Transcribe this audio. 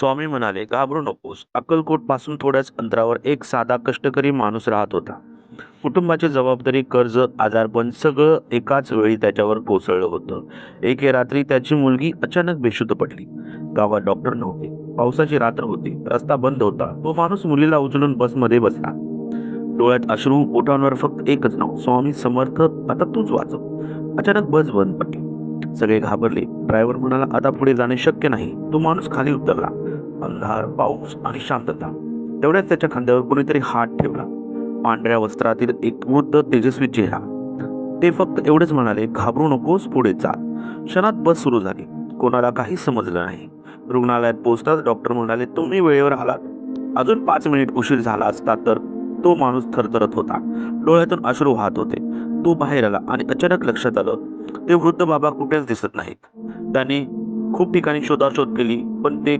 स्वामी म्हणाले, "घाबरू नकोस. अक्कलकोट पासून थोड्याच अंतरावर एक साधा कष्टकरी माणूस राहत होता. कुटुंबाची जबाबदारी, कर्ज, आजारपण सगळं एकाच वेळी त्याच्यावर कोसळलं होतं. एके रात्री त्याची मुलगी अचानक बेशुद्ध पडली. गावात डॉक्टर नव्हते. पावसाची रात्र होती. रस्ता बंद होता. तो माणूस मुलीला उचलून बसमध्ये बसला. डोळ्यात अश्रू, ओठांवर फक्त एकच नाव, स्वामी समर्थ, आता तूच वाचव. अचानक बस बंद पडली. सगळे घाबरले. ड्रायव्हर म्हणाला, "आता पुढे जाणे शक्य नाही." तो माणूस खाली उतरला. अंधार, पाऊस आणि शांतता. तेवढ्यात त्याच्या खांद्यावर कोणीतरी हात ठेवला. पांढऱ्या वस्त्रातील एक वृद्ध तेजस्वी चेहरा. ते फक्त एवढेच म्हणाले, "घाबरू नकोस, पुढे चाल." क्षणात बस सुरू झाली. कोणाला काही समजलं नाही. रुग्णालयात पोहोचताच डॉक्टर म्हणाले, "तुम्ही वेळेवर आलात. अजून 5 मिनिट उशीर झाला असता तर." तो माणूस थरथरत होता. डोळ्यातून अश्रू वाहत होते. तो बाहेर आला आणि अचानक लक्षात आलं, ते वृद्ध बाबा कुठेच दिसत नाहीत. त्यांनी खूप ठिकाणी शोधाशोध केली, पण ते